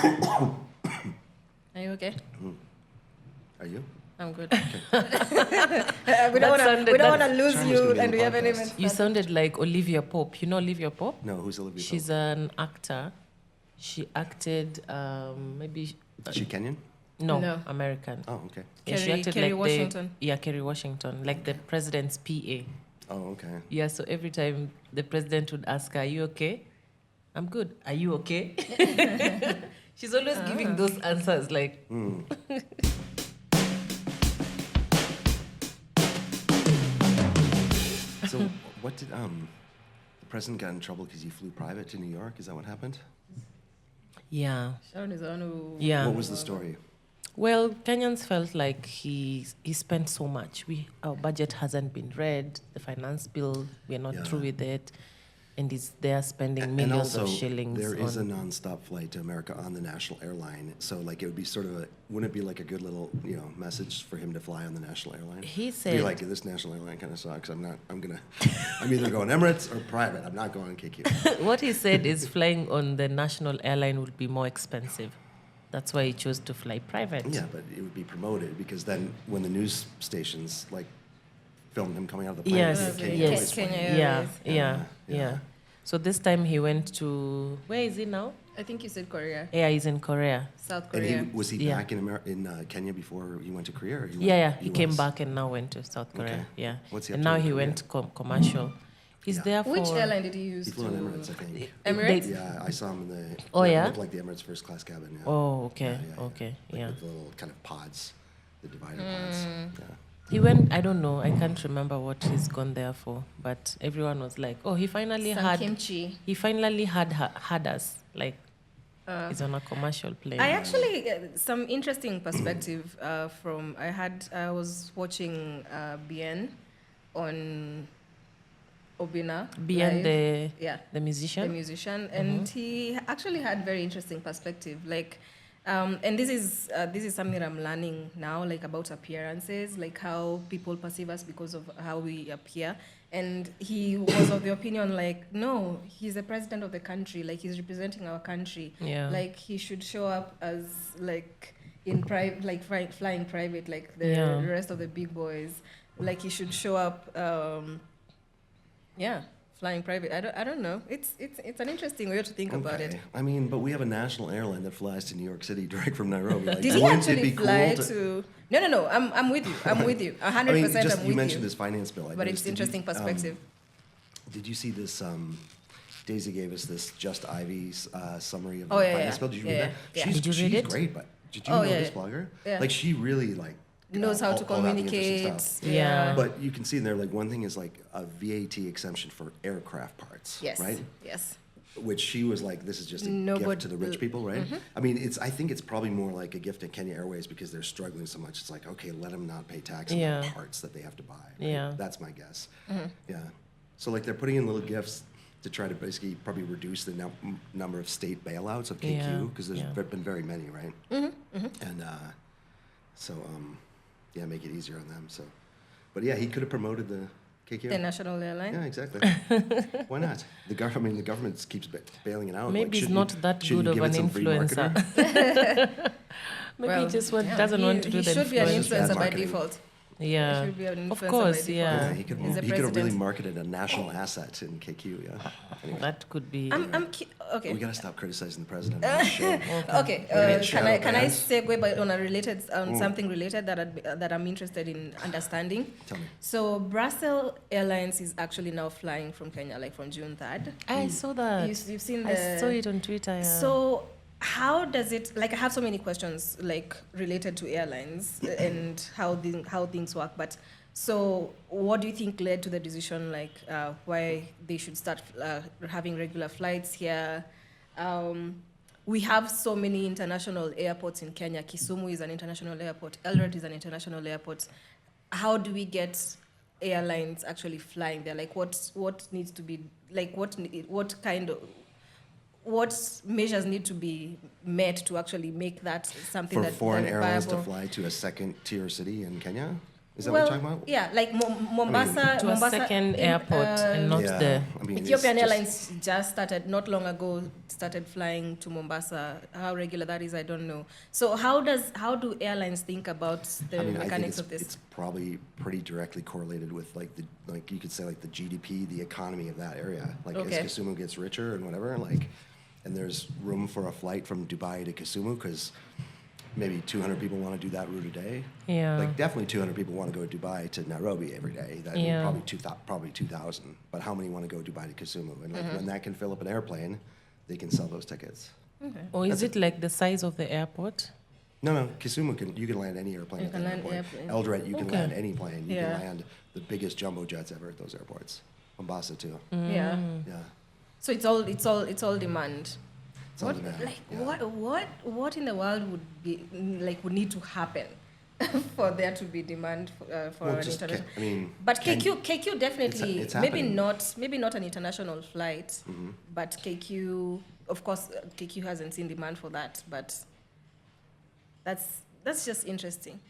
Are you okay? Are you? I'm good. We don't want to lose Sharon's you, gonna be and on we the haven't podcast. even You started. sounded like Olivia Pope. You know Olivia Pope? No, who's Olivia She's Pope? an actor. She acted maybe Is she Kenyan? no, American. Oh, okay. Yeah, she Kerry- acted Kerry like Washington. Kerry Washington, like the president's PA. Oh, okay. Yeah, so every time the president would ask her, "Are you okay?" "I'm good. Are you okay?" She's always giving those answers like. So, what did the president got in trouble because he flew private to New York? Is that what happened? Yeah. Sharon is the one who... Yeah. What was the story? Well, Kenyans felt like he spent so much. Our budget hasn't been read. The finance bill, we're not Yeah. through with it, and he's there spending And millions also, of shillings. there is a on, non-stop flight to America on the national airline. So, like, it would be sort of wouldn't it be like a good little, message for him to fly on the national airline? He Be said, like, this national airline kind of sucks. I'm either going Emirates or private. I'm not going KQ. what he said is flying on the national airline would be more expensive. That's why he chose to fly private. Yeah, but it would be promoted because then when the news stations like filmed him coming out of the plane, Yes, it'd be a Kenyan yes. Airways plane. Kenya Yeah, Airways. yeah, Yeah. yeah. So this time he went to, where is he now? I think you said Korea. Yeah, he's in Korea. South And Korea. was he Yeah. back in Kenya before he went to Korea? Or he Yeah, went he came US? back and now went to South Korea. Okay. Yeah. What's he up And to now in he Korea? went commercial. He's Yeah. there for... Which airline did he use He flew to... on Emirates, I think. Emirates? Yeah, I saw him in the. Oh, it yeah? looked like the Emirates first class cabin. Yeah. Oh, okay, Yeah. okay, Like yeah. with the little kind of pods, the divider pods. Yeah. He went, I don't know, I can't remember what he's gone there for, but everyone was like, oh, he finally Some had... kimchi. He finally had us, like, he's on a commercial plane. I actually some interesting perspective from I was watching Bien on Obina Beyond live. the musician. the musician, and he actually had very interesting perspective. Like, and this is something that I'm learning now, like about appearances, like how people perceive us because of how we appear. And he was of the opinion, like, no, he's the president of the country, like he's representing our country. Yeah. Like he should show up as like in private, like flying private, like the Yeah. rest of the big boys. Like he should show up. Flying private. I don't know. It's an interesting way to think about it. I mean, but we have a national airline that flies to New York City direct from Nairobi. Like, Did he wouldn't it actually be fly cool to? No. I'm with you. I'm with you. 100%. I mean, I'm just with you mentioned you. this finance bill. I But noticed. it's interesting perspective. Did you see this? Daisy gave us this Just Ivy's summary of Oh, the yeah, finance yeah. bill. Did you Yeah, read that? yeah. Did you read she's it? great, but did you Oh, know yeah. this blogger? Yeah. Like she really like Knows how to all that interesting communicate. stuff. Yeah. But you can see in there, like one thing is like a VAT exemption for aircraft parts, Yes. right? Yes. Which she was like, this is just a Nobody- gift to the rich people, right? I mean, I think it's probably more like a gift to Kenya Airways because they're struggling so much. It's like, okay, let them not pay tax on Yeah. the parts that they have to buy. Right? Yeah. That's my guess. Yeah. So like they're putting in little gifts to try to basically probably reduce the number of state bailouts of KQ Yeah. because there's Yeah. been very many, right? And make it easier on them. So, but yeah, he could have promoted the KQ. The national airline. Yeah, exactly. Why not? The government keeps bailing it out. Maybe he's shouldn't not you- that shouldn't good you of give an it some free influencer. marketer? Maybe Well, he just yeah, doesn't want to do he the should be an influence. influencer by Marketing. default. Yeah. He should be an Of influencer course, by default. yeah. Yeah, he could He's the have really president. marketed a national asset in KQ. Yeah. Anyway, That could be. Okay. we gotta stop criticizing the president. on this show. Okay, We're gonna get can I shadow segue by on a related something related that I'm interested in understanding? Tell me. So Brussels Airlines is actually now flying from Kenya, like from June 3rd. I saw that. You've seen I saw it on Twitter. Yeah. So how does it, like, I have so many questions like related to airlines and how things work, but so what do you think led to the decision, like why they should start having regular flights here? We have so many international airports in Kenya. Kisumu is an international airport. Eldoret is an international airport. How do we get airlines actually flying there? Like what needs to be, like what measures need to be met to actually make that something For that foreign that airlines to viable? fly to a second-tier city in Kenya? Is that what you're talking about? Yeah, like Mombasa. To a Mombasa second airport and not Yeah, the... I mean, it's Ethiopian just- Airlines just started not long ago. Started flying to Mombasa. How regular that is, I don't know. So how do airlines think about the I mean, I think mechanics of this? it's probably pretty directly correlated with like you could say like the GDP, the economy of that area. Like Okay. as Kisumu gets richer and whatever, and there's room for a flight from Dubai to Kisumu because maybe 200 people want to do that route a day. Yeah. Like definitely 200 people want to go to Dubai to Nairobi every day. That Yeah. probably 2,000. But how many want to go Dubai to Kisumu? And like when that can fill up an airplane, they can sell those tickets. Or is it like the size of the airport? No, Kisumu you can land any airplane You at can that land airport. airplane. Eldoret, you can Okay. land any plane. You Yeah. can land the biggest jumbo jets ever at those airports. Mombasa too. Yeah. Yeah. So it's all demand. It's all demand, yeah. What in the world would need to happen for there to be demand for Well, an just international? I mean, But KQ definitely it's maybe happening. not an international flight, but KQ, of course, KQ hasn't seen demand for that, but that's just interesting.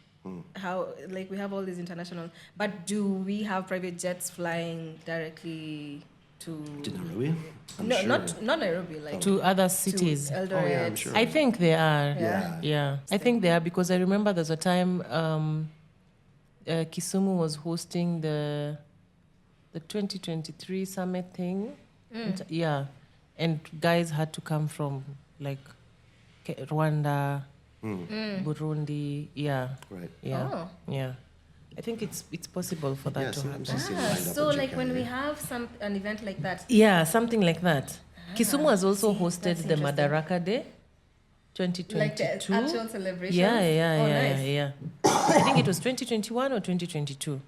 How like we have all these international, but do we have private jets flying directly to Nairobi? I'm no, sure. not Nairobi, like To other cities? to Eldoret. Oh, yeah, I'm sure. I think they are. Yeah. Yeah. I think they are because I remember there's a time Kisumu was hosting the 2023 summit thing. Yeah. And guys had to come from like Rwanda, Burundi. Yeah. Right. Yeah. Oh. Yeah. I think it's possible for that Yeah, to sometimes happen. you see it lined up So in like when we Japan. have an event like that, Yeah, something like that. Kisumu has also see, hosted that's the interesting. Madaraka Day, 2022. like the actual celebration. Yeah. Oh, nice. Yeah. I think it was 2021 or 2022,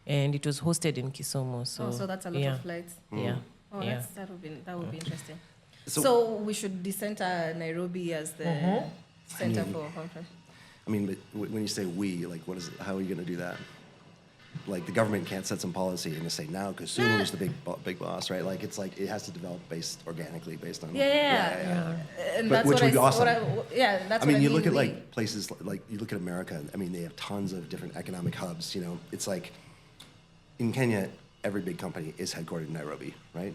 and it was hosted in Kisumu. So, Oh, so that's a lot yeah, of flights. Yeah, Oh, yeah. that would be interesting. So- So, we should decenter Nairobi as the center for conference. I mean, but when you say we, like, how are you going to do that? Like, the government can't set some policy and just say, now Kisumu is the big boss, right? Like, it's like, it has to develop based on... Yeah. And But that's which what would be awesome. That's I mean, what you look at we- like places like you look at America. I mean, they have tons of different economic hubs. You know, it's like in Kenya, every big company is headquartered in Nairobi, right?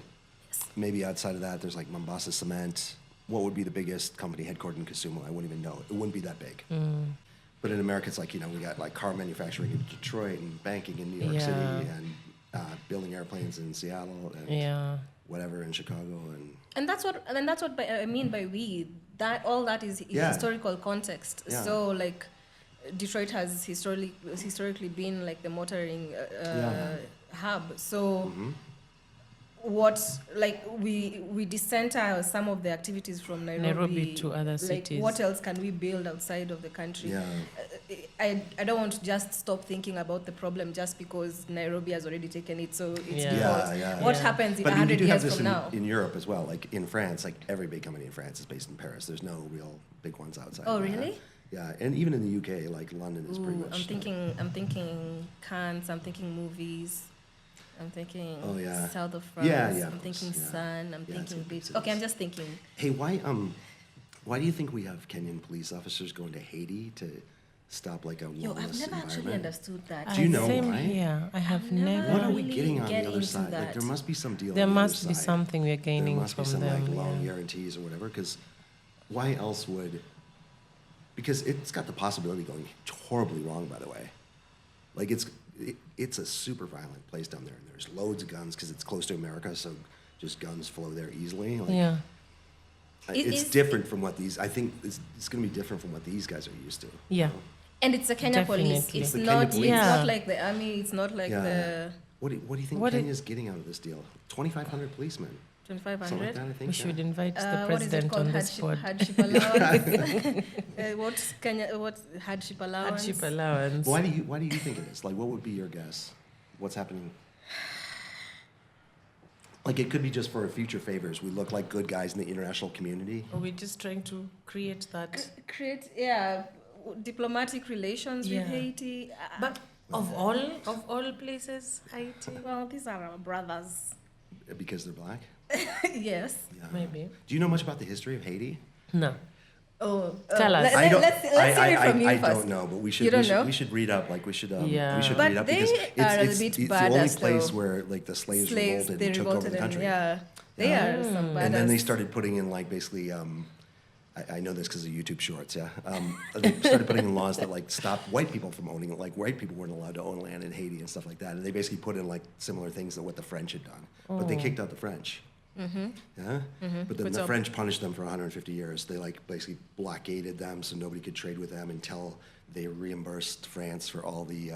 Maybe outside of that, there's like Mombasa Cement. What would be the biggest company headquartered in Kisumu? I wouldn't even know. It wouldn't be that big. But in America, it's like, you know, we got like car manufacturing in Detroit and banking in New York Yeah. City and building airplanes in Seattle and whatever in Chicago And that's what I mean by we. That all that is Yeah. historical context. Yeah. So like, Detroit has historically been like the motoring hub. So what like we decenter some of the activities from Nairobi to other like, cities. What else can we build outside of the country? Yeah. I don't want to just stop thinking about the problem just because Nairobi has already taken it. So it's Yeah. default. Yeah. What Yeah. happens in But you 100 do have years this from now? in Europe as well. Like in France, like every big company in France is based in Paris. There's no real big ones outside. Oh, of that. really? Yeah, and even in the UK, like London is pretty Ooh, much. I'm thinking Cannes. I'm thinking movies. I'm thinking Oh, yeah. South of France. Yeah, I'm of thinking course, yeah. Sun. I'm Yeah, it's thinking in big beach. Okay, I'm cities. just thinking. Hey, why do you think we have Kenyan police officers going to Haiti to stop like a Yo, I've lawless never actually environment? understood that. Do you know Same why? here. I have I've never- What are we never. getting on get the other into side? Like, that. there must be some deal. There on the other must be side. something we're gaining There must from be some them. like long yeah. guarantees or whatever. Because why else would? Because it's got the possibility of going horribly wrong. By the way, like it's a super violent place down there, and there's loads of guns because it's close to America, so just guns flow there easily. Like, Yeah. it's different from what these. I think it's going to be different from what these guys are used to. Yeah. And it's the Kenya police. Definitely. It's The not. Kenya It's police. Yeah. not like the army. It's not like Yeah. the What do you think What it- Kenya's getting out of this deal? 2,500 policemen. Something like 2,500. that, I think. We should yeah. invite the What is it president called? on this pod. Hardship allowance. What's Kenya? What's hardship allowance? Hardship allowance. Why do you think it is? Like, what would be your guess? What's happening? Like, it could be just for future favors. We look like good guys in the international community. Are we just trying to create that? Create diplomatic relations Yeah. with Haiti. But of all places, Haiti. Well, these are our brothers. Because they're black? Yes. Yeah. Maybe. Do you know much about the history of Haiti? No. Tell us. Let's hear it from you I first. don't know, but we should. You don't we should, know? we should read up. Like we should. Yeah. We should But read up they because are a it's bit the only badass, place though. where like the slaves They revolted and took over the revolted country. and they are some badass. And then they started putting in like basically. I know this because of YouTube Shorts. Yeah, they started putting in laws that like stopped white people from owning it. Like white people weren't allowed to own land in Haiti and stuff like that. And they basically put in like similar things that what the French had done. But they kicked out the French. Yeah, but then the French punished them for 150 years. They like basically blockaded them so nobody could trade with them until they reimbursed France for all the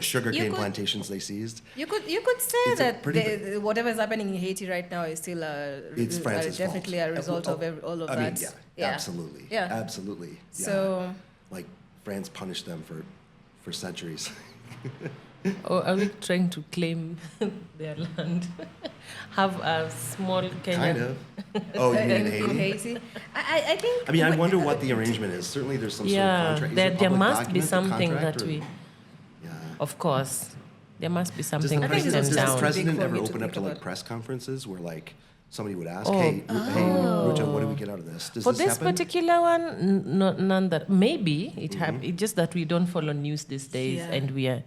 sugarcane plantations they seized. You could say It's a that pretty whatever is happening in Haiti right now is still It's France's definitely fault. a result of all of I that. mean, yeah, absolutely. Yeah. Absolutely. Yeah. So like France punished them for centuries. Or are we trying to claim their land? Have a small Kenyan. Kind of. Oh, you mean in in Haiti? Haiti, I think. I mean, I wonder what the arrangement is. Certainly, there's some sort of Yeah, contract. Is there, it a there public must be document, the something contract, that or- we, Yeah. of course, there must be Does something the I think written it's president, just does the down. president big for ever me to open up think to like about. press conferences where like somebody would ask, Oh. hey, Ruto, what do we get out of this? Does For this this happen? particular one, none that maybe it It's just that we don't follow news these days, Yeah. and we are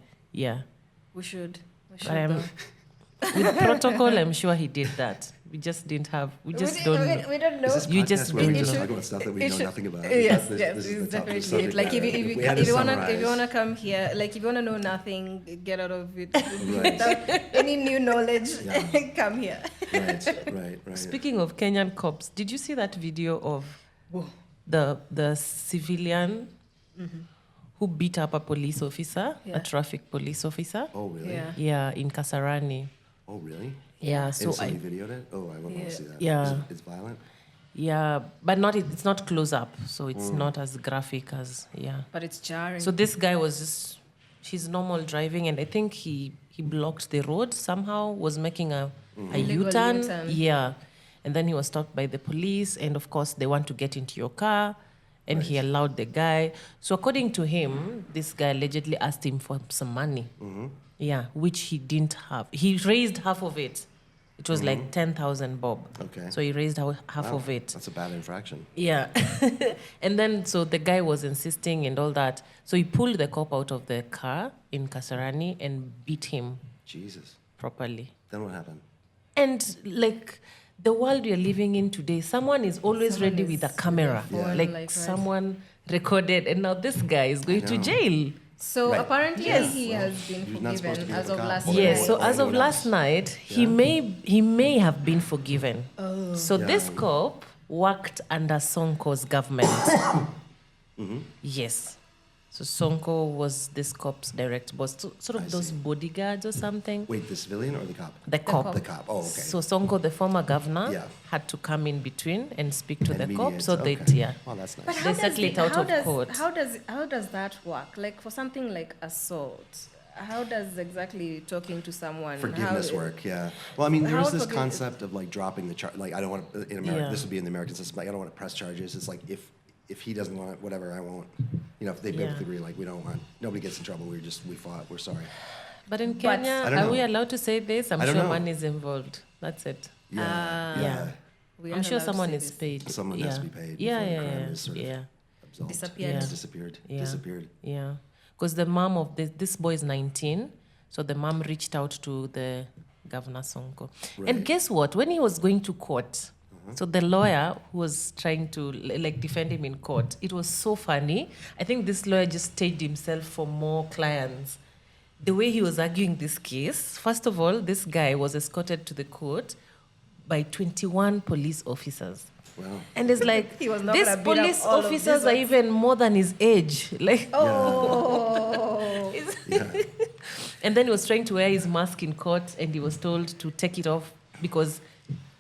We should. But with protocol, I'm sure he did that. We just didn't have. We just don't. Know. We don't know. Is this You podcast just where we don't just know. talk about stuff that we It know should- nothing about? Yes, This- yes, this is it's the top of the definitely subject it. Like if matter. you We had to if you wanna summarize. come here, like if you wanna know nothing, get out of it Right. without any new knowledge. Yeah. Come here. Right. Speaking of Kenyan cops, did you see that video of the civilian who beat up a police officer, Yeah. a traffic police officer? Oh, really? Yeah. Yeah, in Kasarani. Oh, really? Yeah, And so somebody videoed it? Oh, I wouldn't want to see that. Yeah. Is it's violent? yeah, but it's not close up, so it's not as graphic as But it's jarring. So this guy was just his normal driving, and I think he blocked the road somehow, was making a Illegal U-turn. U-turn. Yeah. And then he was stopped by the police, and of course they want to get into your car, and he allowed the guy. So according to him, this guy allegedly asked him for some money. Yeah, which he didn't have. He raised half of it. It was like 10,000 bob. Okay. So he raised half Wow, of it. That's a bad infraction. Yeah. And then, so the guy was insisting and all that. So he pulled the cop out of the car in Kasarani and beat him Jesus. properly. Then what happened? And like the world we are living in today, someone is always Someone ready is with a camera. Yeah. Like, Like, right. someone recorded, and now this guy is going to know. jail. So Right. apparently Yes. he has been He's not supposed to forgiven be as with of the last cops. night. Yes, so Or as of anyone last else. night, he may have been forgiven. So Yeah. this cop worked under Sonko's government. Yes. So Sonko was this cop's direct boss, sort of I those see. bodyguards or something. Wait, the civilian or the cop? The cop. The cop. Oh, okay. So Sonko, the former governor, Yeah. had to come in between and speak to And the cop. mediate. So Okay. they, Well, that's nice. But They how does, settle it out of court. how does that work? Like for something like assault, how does exactly talking to someone Forgiveness how, work, yeah. Well, I mean, How there's this forgive- concept of like dropping the charge. Like, I don't want to, in America, Yeah. this would be in the American system, like, I don't want to press charges. It's like, if he doesn't want it, whatever, I won't. You know, if they both Yeah. agree, like, we don't want, nobody gets in trouble, we fought, we're sorry. But in But- Kenya, I don't are we know. allowed to say this? I'm I don't sure know. money is involved. That's it. Yeah. Yeah. we I'm aren't sure allowed to someone say is this. paid. Someone has to be paid Yeah, before the yeah, crime yeah. is sort of Yeah. absolved. Disappeared. Yeah. Disappeared. Yeah. Disappeared. Yeah, because the mom of this boy is 19, so the mom reached out to the governor Sonko. Right. And guess what? When he was going to court, so the lawyer who was trying to like defend him in court, it was so funny. I think this lawyer just staged himself for more clients. The way he was arguing this case, first of all, this guy was escorted to the court by 21 police officers. Wow. And it's like, He was not these gonna beat up police all of officers these are ones. even more than his age. Like, Oh, Yeah. and then he was trying to wear his mask in court, and he was told to take it off because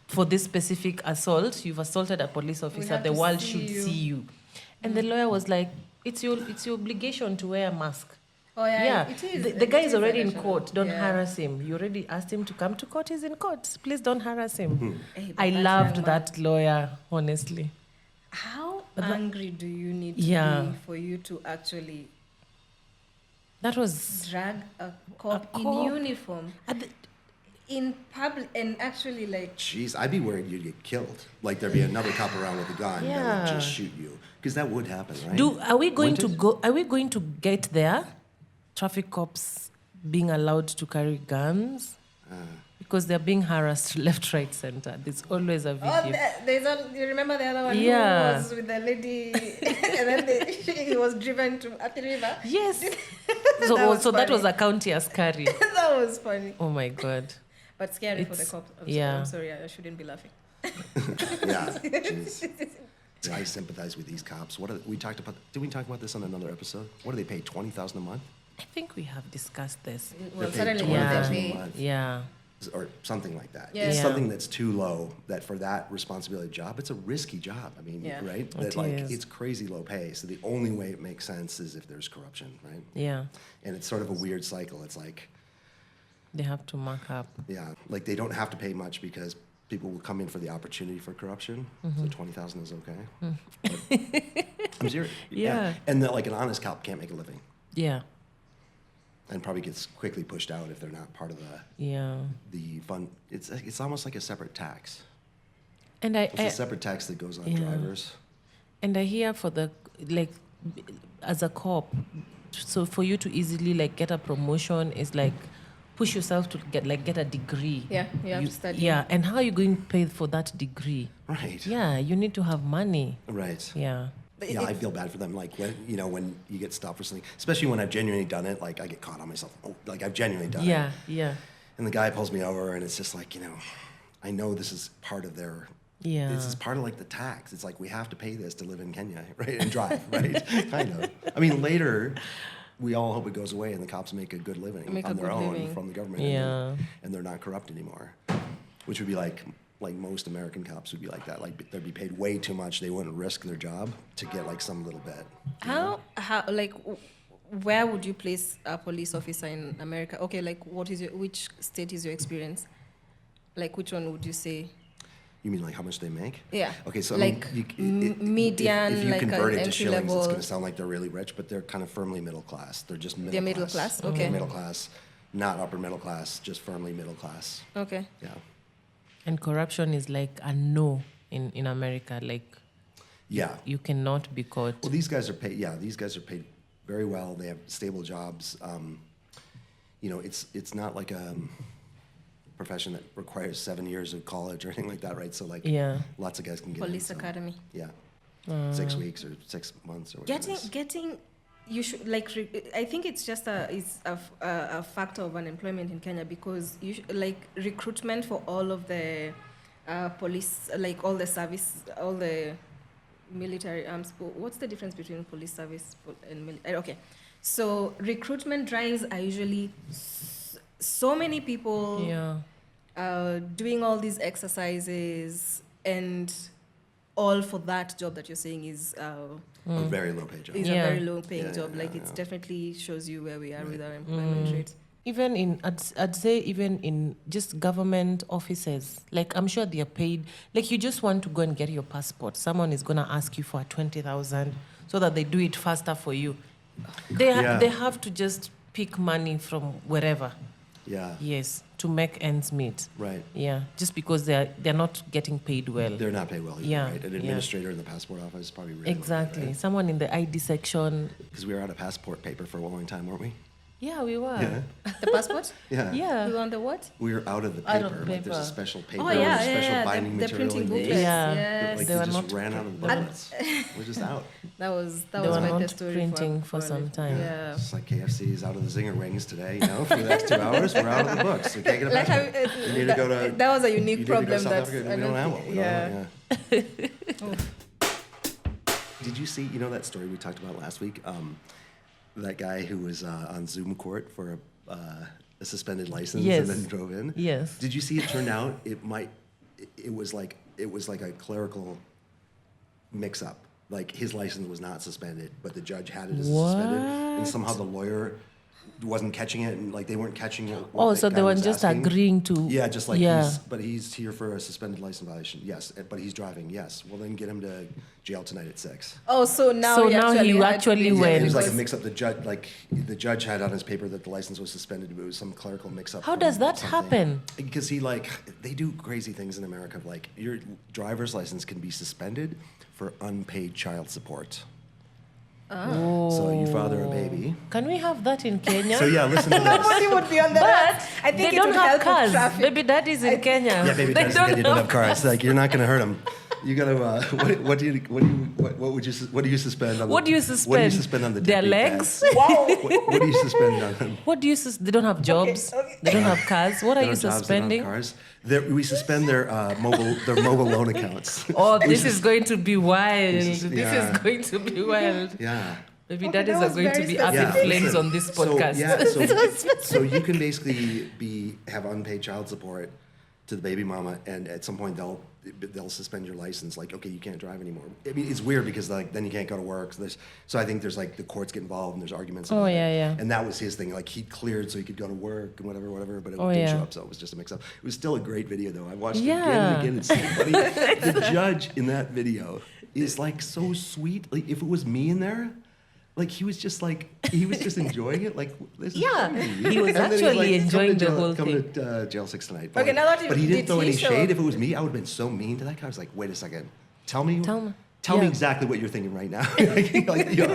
for this specific assault, you've assaulted a police officer. have The to world see should you. see you. And the lawyer was like, "It's your obligation to wear a mask." oh yeah, Yeah, it is. the guy It is already in actually. court. Don't Yeah. harass him. You already asked him to come to court. He's in court. Please don't harass him. Hey, but I that loved young man- that lawyer, honestly. How But that- angry do you need to Yeah. be for you to actually That was drag a cop in cop? uniform? at the- in public and actually like Jeez, I'd be worried you'd get killed. Like there'd be another cop around with a gun that would just shoot you, because that would happen, right? Are we going Wouldn't to it? Are we going to get there? Traffic cops being allowed to carry guns because they're being harassed left, right, center. There's always a video. you remember the other one Yeah. who was with the lady and then he was driven to Athi River. Yes. That so was that was funny. a county askari. That was funny, Oh my god. but scary for the It's- cops. yeah. I'm sorry, I shouldn't be laughing. Yeah, jeez. I sympathize with these cops. We talked about? Did we talk about this on another episode? What do they pay? $20,000 a month, I think we have discussed this. Well, paid suddenly Yeah. what $20,000 they a pay. month, Yeah. or something like that. Yeah. It's Yeah. something that's too low. That for that responsibility job, it's a risky job. I mean, Yeah. right? It That like is. it's crazy low pay. So the only way it makes sense is if there's corruption, right? Yeah. And it's sort of a weird cycle. It's like, They have to mark up. yeah, like they don't have to pay much because people will come in for the opportunity for corruption. So 20,000 is okay. But I'm serious. Yeah. And that like an honest cop can't make a living, Yeah. and probably gets quickly pushed out if they're not part of Yeah. the fund. It's almost like a separate tax. And It's a separate tax that goes on Yeah. drivers. And I hear for the like as a cop, so for you to easily like get a promotion is like push yourself to get a degree. Yeah, you have to study. Yeah, and how are you going to pay for that degree? Right. Yeah, you need to have money. Right. Yeah. Yeah, I feel bad for them. Like when you get stopped for something, especially when I've genuinely done it. Like I get caught on myself. Oh, like I've genuinely done it. Yeah, yeah. And the guy pulls me over, and it's just like, I know this is part of their. Yeah. This is part of like the tax. It's like we have to pay this to live in Kenya, right, and drive, right? Kind of. I mean, later, we all hope it goes away, and the cops make a good living Make a on their good own living. from the government. Yeah. And they're not corrupt anymore, which would be like most American cops would be like that. Like they'd be paid way too much. They wouldn't risk their job to get like some little bit. How like where would you place a police officer in America? Okay, like which state is your experience? Like which one would you say? You mean like how much they make? Yeah. Okay, so like I mean, median, if you like convert an it to entry shillings, it's level. going to sound like they're really rich, but they're kind of firmly middle class. They're just middle. They're middle class? Okay. They're middle class, not upper middle class, just firmly middle class. Okay. Yeah. And corruption is like a no in America. Like Yeah. you cannot be caught. Well, these guys are paid. Yeah, these guys are paid very well. They have stable jobs. It's not like a profession that requires 7 years of college or anything like that, right? So like, Yeah. lots of guys can get Police in, so, academy. Yeah, 6 weeks or 6 months or whatever. Getting you should like I think it's just a factor of unemployment in Kenya because like recruitment for all of the police, like all the service, all the military arms. What's the difference between police service and military? Okay, so recruitment drives are usually so many people Yeah. doing all these exercises and all for that job that you're saying is A very low paid job. is Yeah. a very low paying Yeah, job. yeah, Like it yeah. definitely shows you where we are with our Right. employment rate. Even in, I'd say even in just government offices, like I'm sure they are paid. Like you just want to go and get your passport. Someone is gonna ask you for 20,000 so that they do it faster for you. Yeah. They have to just pick money from wherever. Yeah. Yes, to make ends meet. Right. Yeah, just because they're not getting paid well. They're not paid well either, Yeah, right? An yeah. administrator in the passport office is probably really Exactly. Someone in the ID section. Because we were out of passport paper for a long time, weren't we? Yeah, we were. Yeah. The passport? Yeah. Yeah. We were on the what? We were out of the Out paper. of Like there's a paper. special paper, Oh yeah, special yeah, binding the material. printing and booklets. they- Yeah. Yes. Like They they were just not ran out of they were- booklets. We're just out. That was They my were not best story printing for a some little- time. Yeah. It's like KFC's out of the zinger wings today, for the next 2 hours. We're out of the books. We can't get a Like how, passport. You need to go to. that was a You unique need to go to problem South that Africa. I We don't have think- one. yeah. Did you see? That story we talked about last week. That guy who was on Zoom court for a suspended license Yes. and then drove in. Yes. Did you see it turned out? It was like a clerical mix-up. Like his license was not suspended, but the judge had it as suspended, and somehow the lawyer wasn't catching it, and like they weren't catching it. So they were just agreeing to. Yeah, just like he's here for a suspended license violation. Yes, but he's driving. Yes, well then get him to jail tonight at 6. Oh, so now he actually went. It was like a mix-up. The judge had on his paper that the license was suspended. It was some clerical mix-up. How does that happen? Because they do crazy things in America. Like your driver's license can be suspended for unpaid child support. Oh. So you father a baby. Can we have that in Kenya? So yeah, listen to this. Nobody would be on the But I think they it don't would have help cars. with traffic. Baby daddies in Kenya. Yeah, baby daddies in Kenya don't have cars. Like you're not going to hurt them. You gotta. What do you suspend on? What do you suspend on the their legs? legs? Wow. What do you suspend on them? What do you? They don't have jobs. Okay. They don't have cars. What are They you don't have jobs, they don't have suspending? cars. We suspend their mobile loan accounts. Oh, this is going to be wild. This yeah. is going to be wild. Yeah. Baby Okay, daddies that are was going to very be up in specific. flames listen, on this podcast. So you can basically have unpaid child support to the baby mama, and at some point they'll suspend your license. Like, okay, you can't drive anymore. I mean, it's weird because like then you can't go to work. So I think there's like the courts get involved and there's arguments. About it. And that was his thing. Like he cleared so he could go to work and whatever. But it didn't show up, so it was just a mix-up. It was still a great video though. I watched it again and again. It's so funny. The judge in that video is like so sweet. Like if it was me in there. Like he was just enjoying it. Like this is crazy. He was And then he's actually like, enjoying the whole come thing. to jail 6 tonight. Okay, now that but he didn't throw any show shade. up? If it was me, I would have been so mean to that guy. I was like, wait a second, tell me Yeah. exactly what you're thinking right now. I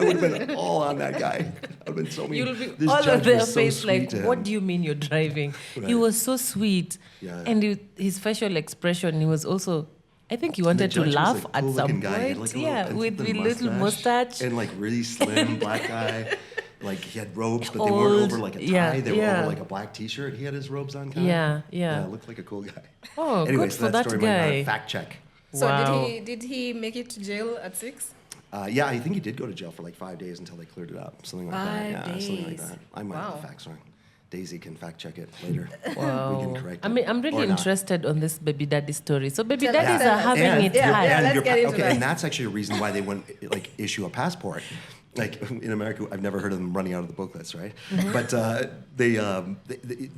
would have been all on that guy. I would have been so mean. You'll be This all judge of their was so face sweet like, to him. what do you mean you're driving? He Right. was so sweet. Yeah. And his facial expression, he was also, I think he wanted to The judge was, laugh like, at some cool-looking guy. He had, point. like, a With pencil-thin little mustache. and like really slim black guy. Like he had robes, but they Old, weren't over like a tie. yeah, They were yeah. over like a black T-shirt. He had his robes on. Kind Yeah. Looked like a cool guy. Oh, anyway, good so for that that story guy. might fact check. So Wow. did he make it to jail at 6? Yeah, I think he did go to jail for like 5 days until they cleared it up. Something like that. 5 Yeah, something like days. that. I might have Wow. the facts wrong. Daisy can fact check it later. Wow. We can correct it. I mean, I'm Or really not. interested on this baby daddy story. So baby Tell daddies us. are having And it you're- hard. Yeah, and let's you're get into okay, that. and that's actually a reason why they wouldn't like issue a passport. Like in America, I've never heard of them running out of the booklets, right? Mm-hmm. But they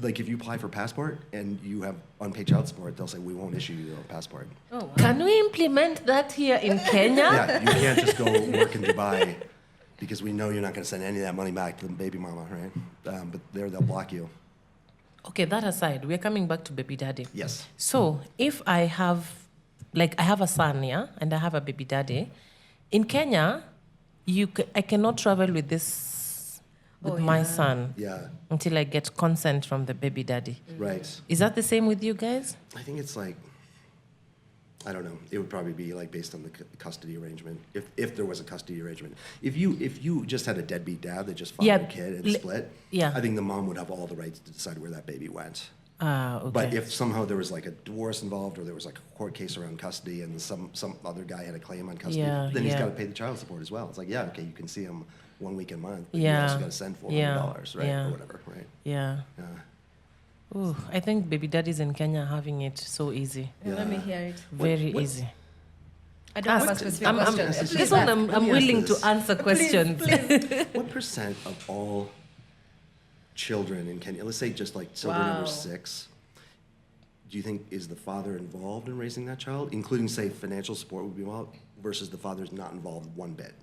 like if you apply for passport and you have unpaid child support, they'll say we won't issue you a passport. Oh, wow. Can we implement that here in Kenya? Yeah, you can't just go work in Dubai because we know you're not going to send any of that money back to the baby mama, right? But they'll block you. Okay, that aside, we're coming back to baby daddy. Yes. So if I have a son, yeah, and I have a baby daddy, in Kenya, I cannot travel with my son Yeah. until I get consent from the baby daddy. Right. Is that the same with you guys? I think it's like, I don't know. It would probably be like based on the custody arrangement. If there was a custody arrangement. If you just had a deadbeat dad that just fathered a kid and split, yeah. I think the mom would have all the rights to decide where that baby went. Okay. But if somehow there was like a divorce involved or there was like a court case around custody and some other guy had a claim on custody, then he's got to pay the child support as well. It's like, yeah, okay, you can see him 1 week a month, but you also got to send $400, right? Or whatever, right? Yeah. Ooh, I think baby daddies in Kenya are having it so easy. Yeah. Let me hear it. Very easy. I don't have a specific question. This one, I'm Let me willing ask to this. answer questions. What percent of all children in Kenya, let's say just like children under 6, do you think is the father involved in raising that child, including say financial support would be involved, versus the father's not involved one bit?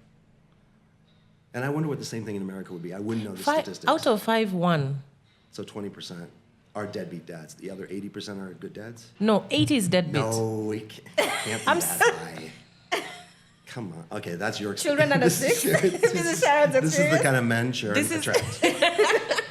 And I wonder what the same thing in America would be. I wouldn't know the statistics. Out of 5, 1. So 20% are deadbeat dads. The other 80% are good dads? No, 80 is deadbeat. No, it can't be that high. Come on. Okay, that's your Children under 6? This is Sharon's This is the experience? kind of men Sharon This is- attracts.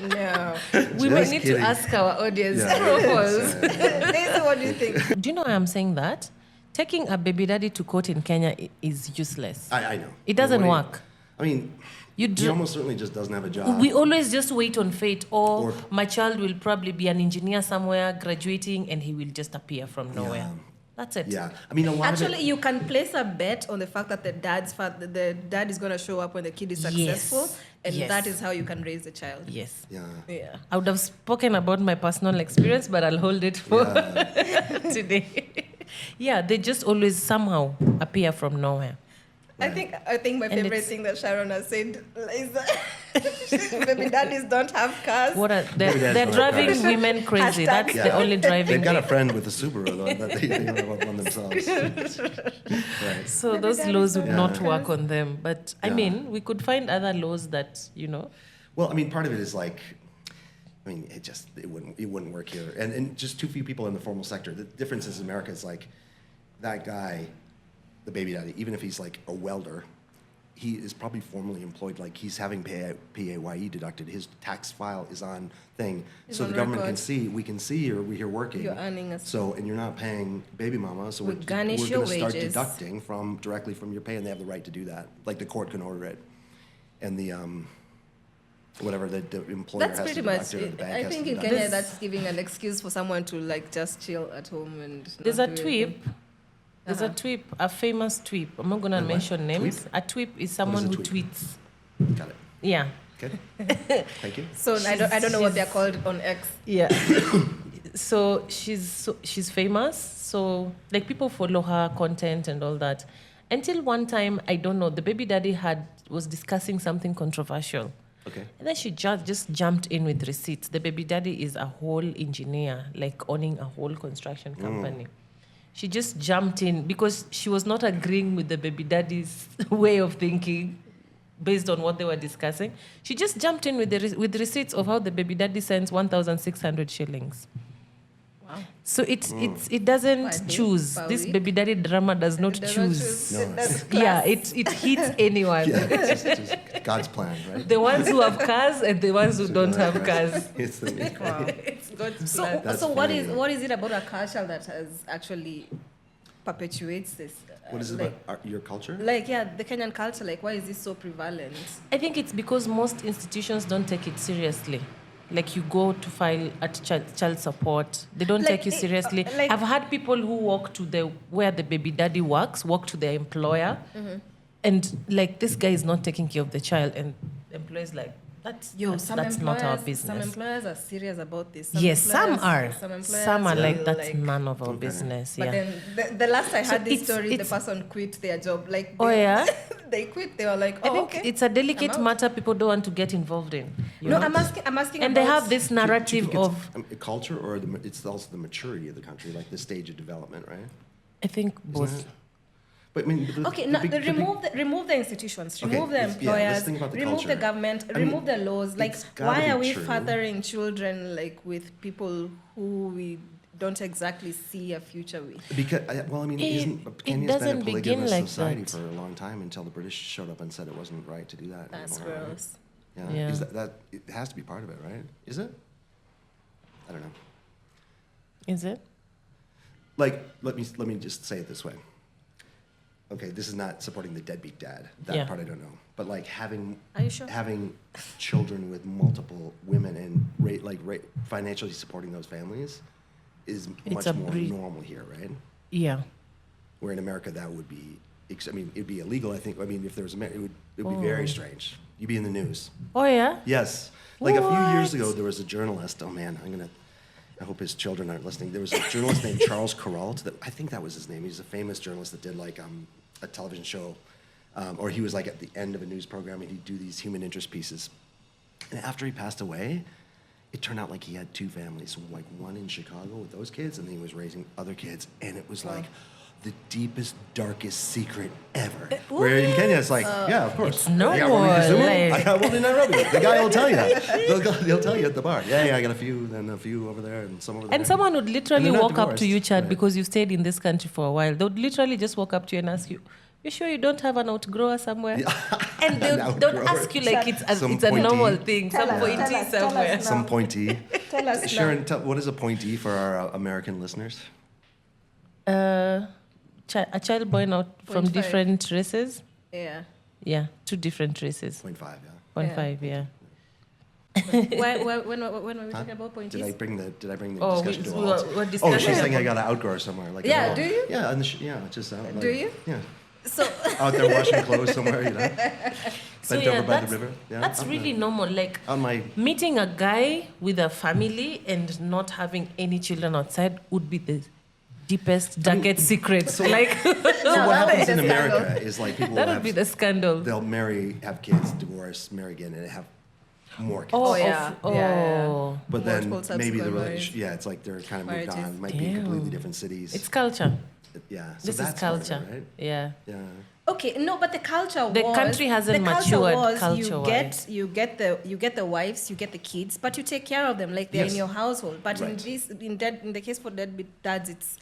No. We might Just need kidding. to ask our audience. Yeah. Daisy, what do you think? Do you know why I'm saying that? Taking a baby daddy to court in Kenya is useless. I know. It doesn't work. I mean, You he almost certainly just doesn't have a job. We always just wait on fate, or Or- my child will probably be an engineer somewhere, graduating, and he will just appear from nowhere. That's it. Yeah. I mean, a lot of Actually, it, you can place a bet on the fact that the dad is going to show up when the kid is successful, and Yes. that is how you can raise the child. Yes. yeah. I would have spoken about my personal experience, but I'll hold it for today. Yeah, they just always somehow appear from nowhere. I think my And favorite it's- thing that Sharon has said is that baby daddies don't have cars. What are Maybe they're that's driving not women crazy. Hashtag- That's the only driving. They've got a thing. friend with a Subaru, though, that they don't have one themselves. Right. So Maybe those that laws is would the not case. work on them. But I Yeah. mean, we could find other laws that, Well, I mean, part of it is like, I mean, it wouldn't work here, and just too few people in the formal sector. The difference is in America is like, that guy, the baby daddy, even if he's like a welder, he is probably formally employed. Like he's having PAYE deducted. His tax file is on thing, It's so on the government record. can see. We can see you're here working. You're earning a- So and you're not paying baby mama. So We we're garnish going your to start wages. deducting directly from your pay, and they have the right to do that. Like the court can order it, and the whatever the employer That's has pretty to much deduct it, or the it. bank I has think to in deduct Kenya it. that's giving an excuse for someone to like just chill at home and there's not a do tweep. anything. There's a tweep, a famous tweep. I'm not going to A what? mention names. Tweep? A tweep is someone a who tweep? tweets. Got it. Yeah. Okay. Thank you. So I don't know what they're called on X. Yeah. So she's famous. So like people follow her content and all that. Until one time, I don't know, the baby daddy was discussing something controversial. Okay. And then she just jumped in with receipts. The baby daddy is a whole engineer, like owning a whole construction company. She just jumped in because she was not agreeing with the baby daddy's way of thinking based on what they were discussing. She just jumped in with receipts of how the baby daddy sends 1,600 shillings. Wow. So it doesn't Per day, choose. per This week? baby daddy drama does not It doesn't choose. No, That's Yeah, class. it hits anyone. Yeah, it's just God's plan, right? The ones who have cars and the ones who don't have Right. cars. It's the, Wow. It's God's So, plan. That's so funny. what is it about a culture that has actually perpetuates this? what is it like, about your culture? Like, yeah, the Kenyan culture, like, why is this so prevalent? I think it's because most institutions don't take it seriously. Like you go to file at child support, they don't Like, take you seriously. like- I've had people who walk to where the baby daddy works, walk to their employer, and like this guy is not taking care of the child, and the employer's like, that's not our Some business. employers are serious about this. Yes, some are. Some Some are like will, that's none of our Okay. business. But Yeah. then the last I So heard this it's- story, the it's- person quit their job. Like, Oh, yeah? they quit. They were like, I oh, think okay. it's a delicate I'm out. matter people don't want to get involved in. you No, know? I'm asking. And about, they have this Do you narrative think it's, of, a culture, or it's also the maturity of the country, like the stage of development, right? I think both. Isn't it? But I mean, Okay, now remove the institutions, Okay, remove the let's employers, think about the remove culture. the government, I mean, remove the laws. Like, it's gotta why be are we true. fathering children like with people who we don't exactly see a future with? Because well, I mean, It Kenya's been doesn't a begin polygamous like society that. for a long time until the British showed up and said it wasn't right to do that. That's anymore, right? gross. Yeah, Yeah. Is that it has to be part of it, right? Is it? I don't know. Is it? Like, let me just say it this way. Okay, this is not supporting the deadbeat dad. That Yeah. part I don't know. But like having Are you sure? having children with multiple women and financially supporting those families is It's much a more breed. normal here, right? Yeah. Where in America that would be, I mean, it'd be illegal. I think. I mean, if there was it would be very strange. You'd be in the news. Oh, yeah? Yes. Like a few years What? ago, there was a journalist. Oh man, I hope his children aren't listening. There was a journalist named Charles Kuralt. I think that was his name. He's a famous journalist that did like a television show, or he was like at the end of a news program, and he'd do these human interest pieces. And after he passed away, it turned out like he had two families, like one in Chicago with those kids, and then he was raising other kids, and it was like the deepest, darkest secret ever. Where in Kenya, it's like, yeah, of course. It's normal, Yeah, well, Kisumu, like- I got one in Nairobi. The guy will tell you. They'll tell you at the bar. Yeah, I got a few, then a few over there, and some over there. And someone would literally And they're not walk up to you, divorced, Chad, right. because you stayed in this country for a while. They would literally just walk up to you and ask you, you sure you don't have an outgrower somewhere? And they'll outgrower. ask you like it's Some a pointee. normal thing, Tell some us, pointee tell us somewhere. now. Some pointee. Tell us now. Sharon, what is a pointee for our American listeners? A child born out from 0.5. different races. Yeah. Yeah, two different races. 0.5, yeah. 0.5, yeah. When were we talking about Did I pointies? bring the Oh, discussion to a we're halt? we're Oh, discussing she's saying I about- got an outgrower somewhere. Like a Yeah, little- do you? Yeah, just out. Like, Do you? Yeah. So Out there washing clothes somewhere, you know. So Bent yeah, over by the that's, river. Yeah, that's out really there. normal. Like On my meeting a guy with a family and not having any children outside would be the deepest, darkest secrets. so- like So what happens in the scandal. America is like people that will would be have, the scandal. they'll marry, have kids, divorce, marry again, and have more kids. Oh, yeah. Oh, Yeah. But then Multiple maybe the subsequent relationship, yeah, it's like they're kind of moved marriages. on, might be in completely Damn. different cities. it's culture. Yeah, so This is that's part of it, culture. right? Yeah. Yeah. Okay, no, but the culture The was country hasn't the culture matured was culture-wise. you get the wives, you get the kids, but you take care of them like they're Yes. in your household. But Right. in the case for deadbeat dads, it's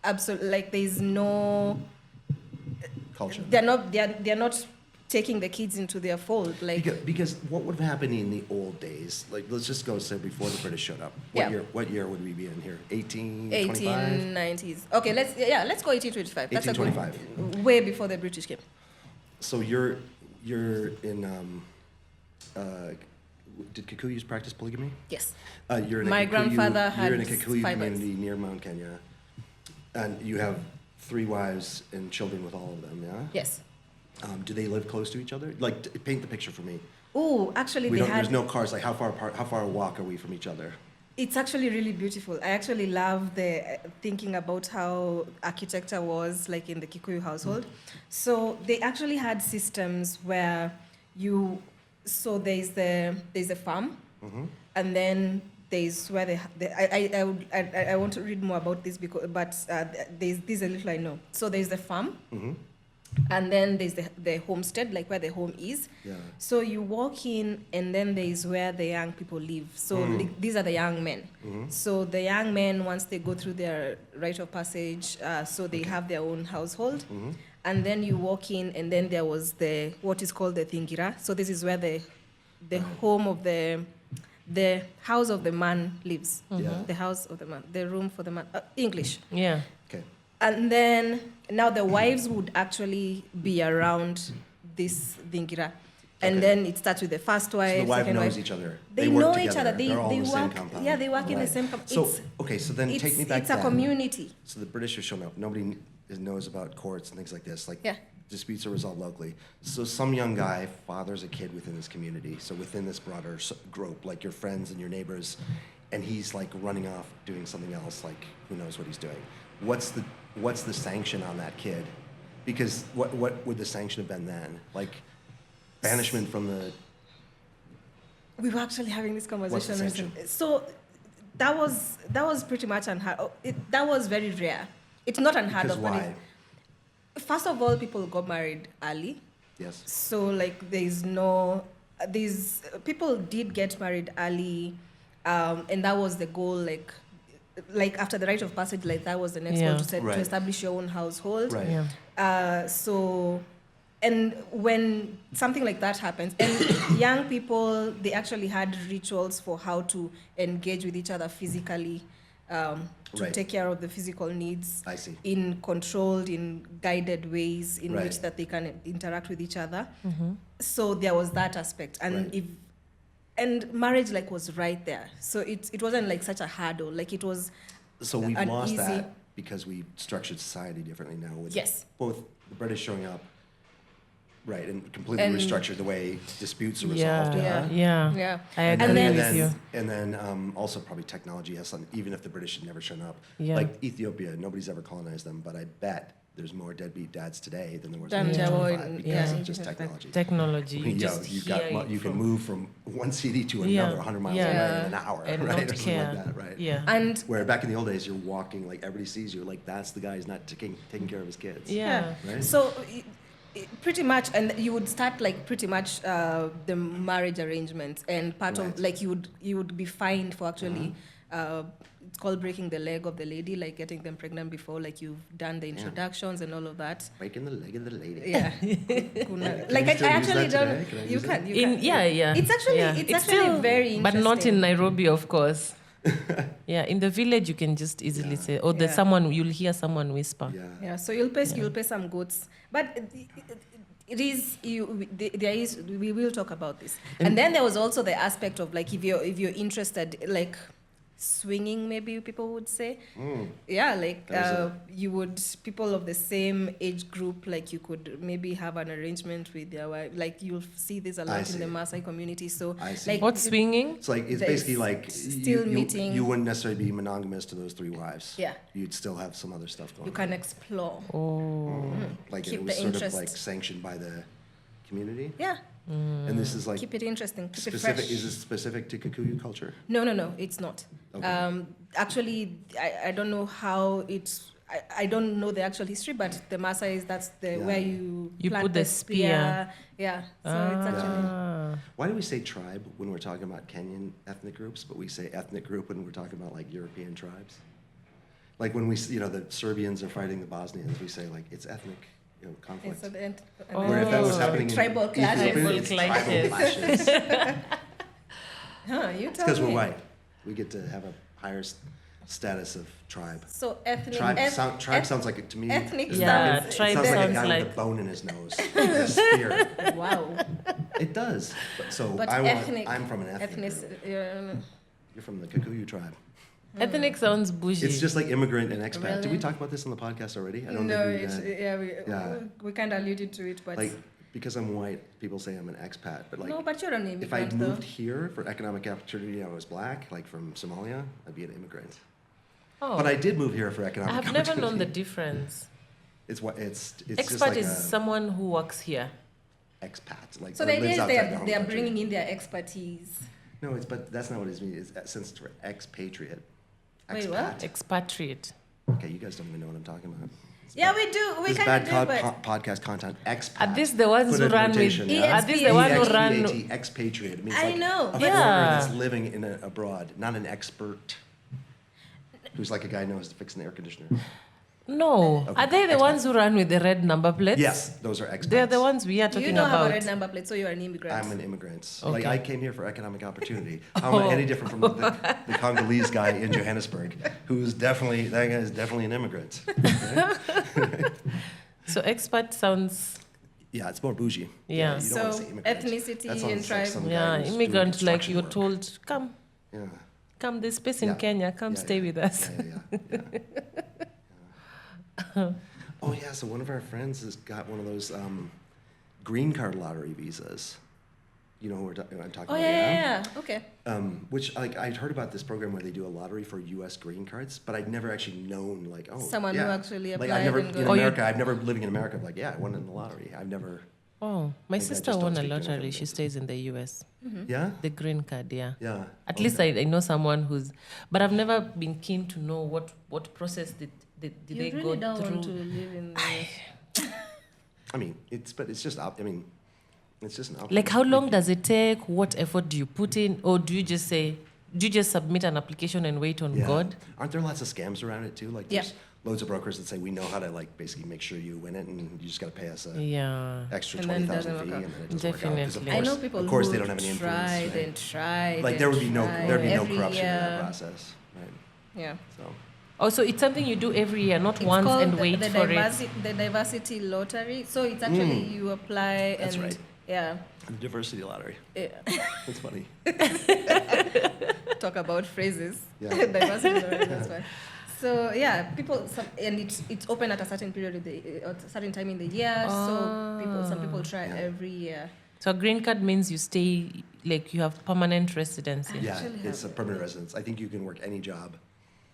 absolutely like there's no Culture. they're not taking the kids into their fold like Because what would have happened in the old days, like let's just go say before the British showed up. What year would we be in here? 1825? 1890s. Okay, let's go 1825. That's a good 1825. way before the British came. So you're in, did Kikuyus practice polygamy? Yes. You're in a My Kikuyu- grandfather had You're in a Kikuyu 5 wives. community near Mount Kenya, and you have 3 wives and children with all of them, yeah? Yes. Do they live close to each other? Like, paint the picture for me. Oh, actually, We they don't, had. there's no cars, like how far apart, how far a walk are we from each other? It's actually really beautiful. I actually love the thinking about how architecture was like in the Kikuyu household. So they actually had systems where there's a farm, and then there's where I want to read more about this this is a little I know. So there's the farm. And then there's the homestead, like where the home is. Yeah. So you walk in, and then there's where the young people live. So these are the young men. So the young men, once they go through their rite of passage, so they have their own household. And then you walk in, and then there was what is called the thingira. So this is where the home of the house of the man lives. Yeah. The house of the man, the room for the man. English. Yeah. Okay. And then now the wives would actually be around this thingira. And Okay. then it starts with the first wife, So the wife second knows wife. each other. They work know each together. other. They're all They in the same work. compound. Yeah, they work in the Right. same So, compound. okay, so then take me back It's a then. community. So the British are showing up. Nobody knows about courts and things like this. Like, Yeah. disputes are resolved locally. So some young guy fathers a kid within this community, so within this broader group, like your friends and your neighbors, and he's like running off doing something else, like who knows what he's doing. What's the sanction on that kid? Because what would the sanction have been then? Like banishment from the... We were actually having this conversation sanction? recently. So that was pretty much unheard of. That was very rare. It's not unheard Because of. but why? first of all, people got married early. Yes. So like people did get married early, and that was the goal. Like after the rite of passage, like that was the next goal to Right. to establish your own household. Right. Yeah. And when something like that happens, and young people, they actually had rituals for how to engage with each other physically, to Right. take care of the physical needs I see. in controlled, in guided ways in Right. which that they can interact with each other. So there was that aspect. And Right. and marriage was right there. So it wasn't like such a hurdle. Like it was So we've an lost easy- that because we structured society differently now with Yes. both the British showing up, right, and completely And- restructured the way disputes are Yeah. resolved. Yeah. Yeah. Yeah. I And agree then- with you. and then also probably technology has something, even if the British had never shown up. Yeah. Like Ethiopia, nobody's ever colonized them, but I bet there's more dedebeat dads today than there was Than in there were 1925 in- because yeah. of just technology. Technology. You just you've hear got, it you can from- move from one city to Yeah. another 100 miles Yeah. away in an hour, and right? not Or something care. like that, right? Yeah. And Where back in the old days, you're walking, like everybody sees you, like that's the guy who's not taking care of his kids. Yeah. Right? So pretty much, and you would start like pretty much the marriage arrangements, and part Right. of like you would be fined for actually it's called breaking the leg of the lady, like getting them pregnant before like you've done the introductions and all of that. Breaking the leg of the lady. Yeah. Like you I still use actually that today? don't. Can I You use can. it? You In, can. yeah. It's actually yeah. it's actually very but interesting. not in Nairobi, of course. Yeah, in the village you can just easily say, or there's Yeah. someone you'll hear someone whisper. Yeah. Yeah, so you'll pay some goods, but it is there is we will talk about this, and then there was also the aspect of like if you're interested, like swinging, maybe people would say. Yeah, like people of the same age group, like you could maybe have an arrangement with their wife. Like you'll see this a lot in the Maasai community. So like what's swinging? It's like, it's basically like still meeting. You wouldn't necessarily be monogamous to those 3 wives. Yeah. You'd still have some other stuff going on. You can explore. Like Keep it was the sort interest. of like sanctioned by the community. Yeah. And this is like Keep it interesting. Keep it specific. fresh. Is it specific to Kikuyu culture? No, it's not. Okay. Actually, I don't know how it's. I don't know the actual history, but the Maasai that's where you plant put the spear. Yeah, so it's actually. Why do we say tribe when we're talking about Kenyan ethnic groups, but we say ethnic group when we're talking about like European tribes? Like when we, the Serbians are fighting the Bosnians, we say like it's ethnic, conflict. So the Where if that was happening tribal in Ethiopia, it's tribal clashes. You It's tell because we're me. white. We get to have a higher status of tribe. So ethnic. Tribe sounds like, to me, ethnic is Yeah, sounds. tribe it sounds like a sounds guy like- with a bone in his nose. A spear. Wow. It does. So But I'm from an ethnic group. yeah, You're from the Kikuyu tribe. Ethnic sounds bougie. It's just like immigrant and expat. Did we Really? talk about this on the podcast already? I don't no, think we we kind of alluded to it, but like because I'm white, people say I'm an expat, but like no, but you're an if I immigrant though. moved here for economic opportunity and I was black, like from Somalia, I'd be an immigrant. Oh. But I did move here for economic I've opportunity. never known the difference. It's just Expat like is a someone who works here. expat. Like So or the idea lives is outside their home they are country. bringing in their expertise. No, but that's not what it means. It's since it's expatriate. Wait, Expat. what? Expatriate. Okay, you guys don't even know what I'm talking about. It's Yeah, bad- we do. We This kind bad of do, but podcast content. Expat. Are these the ones Put who it in run with? rotation, yeah? Are these the ones who run? EXPAT, expatriate. It means I like know, a but- foreigner Yeah. that's living abroad, not an expert who's like a guy who knows to fix an air conditioner. No. Okay, Are they the expat. ones who run with the red number plates? Yes, those are expats. They're the ones we are you talking don't have a about. red number plate, so you're an immigrant. I'm an immigrant. Okay. Like I came here for economic opportunity. How am I any different from the Congolese guy in Johannesburg, that guy is definitely an immigrant. Right? So expat sounds. Yeah, it's more bougie. Yeah. you don't want to So say immigrant. ethnicity That sounds and like tribe. some guy Yeah, who's doing immigrant. Like construction you're work. told, Yeah. come. There's space in Yeah. Kenya. Come Yeah, stay yeah. with us. Yeah. Oh yeah, so one of our friends has got one of those green card lottery visas. You know who I'm talking Oh about? yeah. Okay. Which like I'd heard about this program where they do a lottery for U.S. green cards, but I'd never actually known like Someone who actually like I applied never and in got- America. I've never living in America. Like I won in the lottery. I've never. Oh, my I sister just don't won a speak to lottery. anything. She stays in the US. Yeah. The green card, yeah. Yeah. At least I know someone who's, but I've never been keen to know what process did You they really go don't through. want to live in the I mean, it's just an option. Like, how long does it take? What effort do you put in, or do you just submit an application and wait on Yeah. God? Aren't there lots of scams around it too? Like Yeah. there's loads of brokers that say we know how to like basically make sure you win it, and you just got to pay us a Yeah. extra And then it 20,000 doesn't fee, work and out. then it doesn't work out. 'Cause Definitely. I know course, people of course who they don't have any influence. tried right? and tried. Like and there would be tried no every corruption in that year. process, right? Yeah. So Oh, so it's something you do every year, not It's once called and wait for it. the diversity lottery. So it's actually you apply That's and right. yeah. the diversity lottery. Yeah. It's funny. Talk about phrases. Yeah. Diversity lottery, that's fine. So yeah, and it's open at a certain period of at a certain time in the year. So some people try Yeah. every year. So a green card means you stay, like you have permanent residency. Yeah, actually it's a have- permanent residence. I think you can work any job.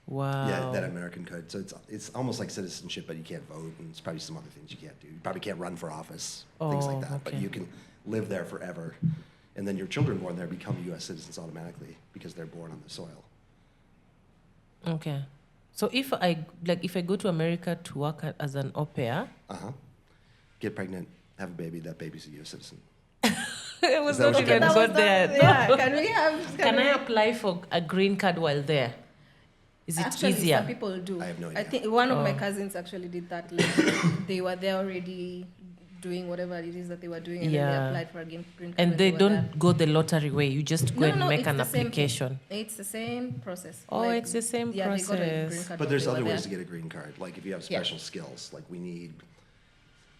Wow. Yeah, that American could. So it's almost like citizenship, but you can't vote, and it's probably some other things you can't do. You probably can't run for office, things like Oh, that. But okay. you can live there forever, and then your children born there become U.S. citizens automatically because they're born on the soil. Okay. So if I go to America to work as an au pair, Get pregnant, have a baby. That baby's a U.S. citizen. it was Is that not what you even get? got there. Yeah. Can we have? Can I apply for a green card while there? Is it Actually, easier? some people do. I have no I idea. think one of my cousins actually did that. Like, they were there already doing whatever it is that they were doing, and then Yeah. they applied for a green card. And when they were don't go the lottery way. You just go and make it's an the same thing. application. It's the same process. Oh, it's the same yeah, they got a process. green card But when there's they other were ways to there. get a green card. Like if you have Yeah. special skills, like we need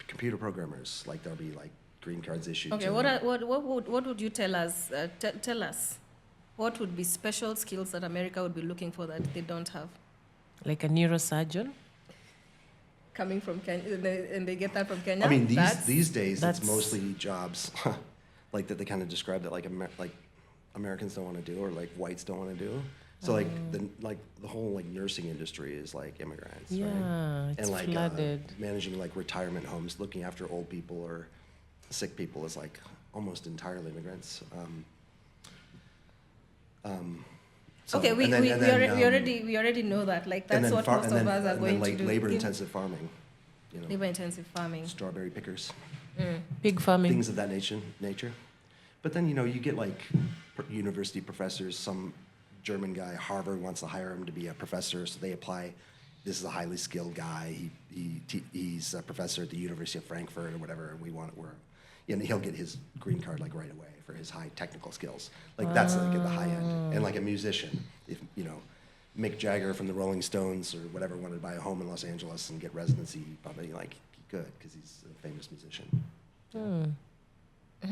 computer programmers. Like there'll be like green cards issued. Okay, to what would you tell us? Tell us. What would be special skills that America would be looking for that they don't have? Like a neurosurgeon. Coming from Kenya, and they get that from Kenya? I mean, That's- these days, it's that's- mostly jobs like that they kind of describe that like Americans don't want to do or like whites don't want to do. So like the whole like nursing industry is like immigrants, Yeah, right? it's And like flooded. managing like retirement homes, looking after old people or sick people is like almost entirely immigrants. So- okay, we and then- and then, we already know that. Like and that's then what far- most and then- of us are and going then, like to do. labor-intensive farming, you know, Labor-intensive farming. strawberry pickers, Pig farming. things of that nature. But then, you know, you get like university professors. Some German guy, Harvard, wants to hire him to be a professor, so they apply. This is a highly skilled guy. He's a professor at the University of Frankfurt or whatever, and and he'll get his green card like right away for his high technical skills. Like that's like at the high end. And like a musician, if you know, Mick Jagger from the Rolling Stones or whatever wanted to buy a home in Los Angeles and get residency, probably like he could because he's a famous musician.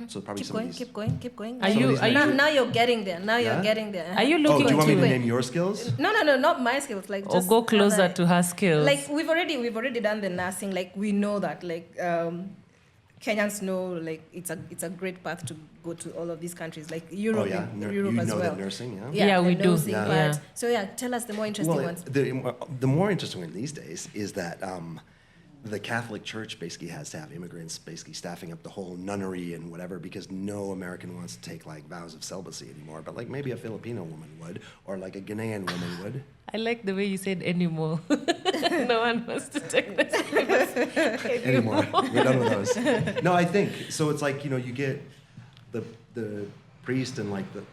So probably Keep some of going, these. keep going. Are Some of you these are now, you now you're getting there. Now Yeah? you're getting there. are you Oh, looking do you want me to to name your skills? No, not my skills. Like or just go closer other- to her skills? Like we've already done the nursing. Like we know that. Like Kenyans know. Like it's a great path to go to all of these countries. Like Europe, Oh yeah, Europe you as know well. that nursing, yeah. Yeah, the we do. nursing Yeah. part. Yeah. So yeah, tell us the more interesting ones. The more interesting one these days is that the Catholic Church basically has to have immigrants basically staffing up the whole nunnery and whatever because no American wants to take like vows of celibacy anymore. But like maybe a Filipino woman would, or like a Ghanaian woman would. I like the way you said anymore. No one wants to take this Anymore. We're done with those. No, I think so. It's like, you know, you get the priest and like the